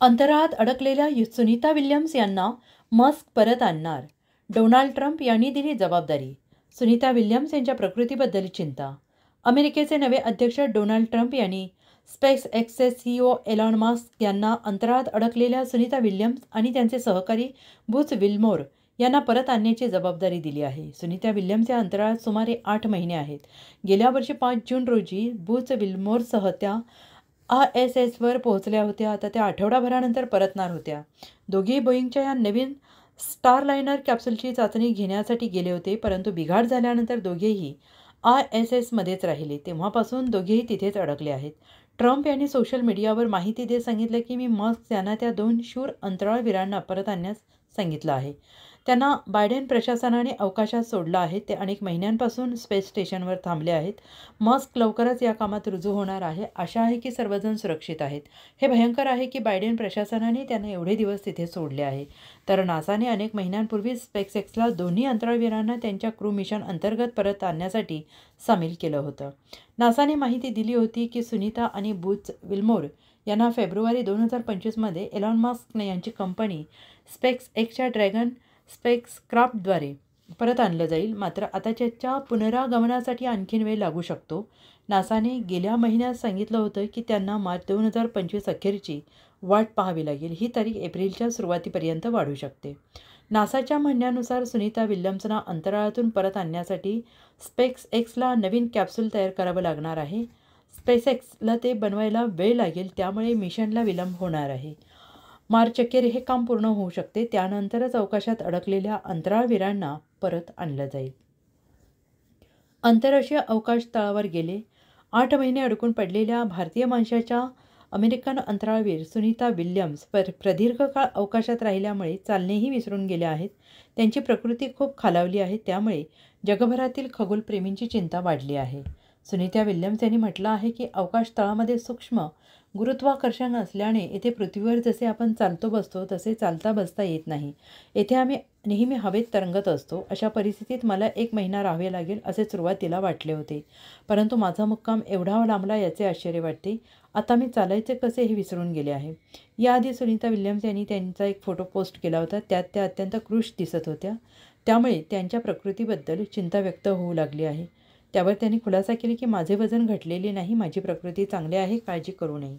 अंतराळात अडकलेल्या सुनीता विल्यम्स यांना मस्क परत आणणार. डोनाल्ड ट्रम्प यांनी दिली जबाबदारी. सुनीता विल्यम्स यांच्या प्रकृतीबद्दल चिंता. अमेरिकेचे नवे अध्यक्ष डोनाल्ड ट्रम्प यांनी स्पेस एक्सचे CEO एलॉन मस्क यांना अंतराळात अडकलेल्या सुनीता विल्यम्स आणि त्यांचे सहकारी बुच विल्मोर यांना परत आणण्याची जबाबदारी दिली आहे. सुनीता विल्यम्स या अंतराळात सुमारे 8 महिने आहेत. गेल्या वर्षी 5 जून रोजी बुच विल्मोरसह त्या ISSवर पोहोचल्या होत्या. आता त्या आठवडाभरानंतर परतणार होत्या. दोघेही बोईंगच्या या नवीन स्टारलायनर कॅप्सूलची चाचणी घेण्यासाठी गेले होते, परंतु बिघाड झाल्यानंतर दोघेही ISSमध्येच राहिले. तेव्हापासून दोघेही तिथेच अडकले आहेत. ट्रम्प यांनी सोशल मीडियावर माहिती देत सांगितलं की मी मस्क यांना त्या 2 शूर अंतराळवीरांना परत आणण्यास सांगितलं आहे. त्यांना बायडेन प्रशासनाने अवकाशात सोडलं आहे. ते अनेक महिन्यांपासून स्पेस स्टेशनवर थांबले आहेत. मस्क लवकरच या कामात रुजू होणार आहे. आशा आहे की सर्वजण सुरक्षित आहेत. हे भयंकर आहे की बायडेन प्रशासनाने त्यांना एवढे दिवस तिथे सोडले आहे. तर नासाने अनेक महिन्यांपूर्वी स्पेसएक्सला दोन्ही अंतराळवीरांना त्यांच्या क्रू मिशन अंतर्गत परत आणण्यासाठी सामील केलं होतं. नासाने माहिती दिली होती की सुनीता आणि बुच विल्मोर यांना फेब्रुवारी 2025मध्ये एलॉन मस्क यांची कंपनी स्पेसएक्सच्या ड्रॅगन स्पेसक्राफ्टद्वारे परत आणलं जाईल. मात्र आता त्याच्या पुनरागमनासाठी आणखीन वेळ लागू शकतो. नासाने गेल्या महिन्यात सांगितलं होतं की त्यांना मार्च 2025 अखेरची वाट पाहावी लागेल. ही तारीख एप्रिलच्या सुरुवातीपर्यंत वाढू शकते. नासाच्या म्हणण्यानुसार सुनीता विल्यम्सना अंतराळातून परत आणण्यासाठी स्पेसएक्सला नवीन कॅप्सूल तयार करावं लागणार आहे. स्पेसएक्सला ते बनवायला वेळ लागेल, त्यामुळे मिशनला विलंब होणार आहे. मार्च अखेर हे काम पूर्ण होऊ शकते. त्यानंतरच अवकाशात अडकलेल्या अंतराळवीरांना परत आणलं जाईल. आंतरराष्ट्रीय अवकाश तळावर गेले 8 महिने अडकून पडलेल्या भारतीय वंशाच्या अमेरिकन अंतराळवीर सुनीता विल्यम्स प्रदीर्घ काळ अवकाशात राहिल्यामुळे चालणेही विसरून गेल्या आहेत. त्यांची प्रकृती खूप खालावली आहे. त्यामुळे जगभरातील खगोलप्रेमींची चिंता वाढली आहे. सुनीता विल्यम्स यांनी म्हटलं आहे की अवकाश तळामध्ये सूक्ष्म गुरुत्वाकर्षण असल्याने येथे पृथ्वीवर जसे आपण चालतो बसतो तसे चालता बसता येत नाही. येथे आम्ही नेहमी हवेत तरंगत असतो. अशा परिस्थितीत मला 1 महिना राहावे लागेल असे सुरुवातीला वाटले होते, परंतु माझा मुक्काम एवढा लांबला याचे आश्चर्य वाटते. आता मी चालायचे कसे हे विसरून गेले आहे. याआधी सुनीता विल्यम्स यांनी त्यांचा एक फोटो पोस्ट केला होता. त्यात त्या अत्यंत कृश दिसत होत्या. त्यामुळे त्यांच्या प्रकृतीबद्दल चिंता व्यक्त होऊ लागली आहे. त्यावर त्यांनी खुलासा केला की माझे वजन घटलेले नाही, माझी प्रकृती चांगली आहे, काळजी करू नये.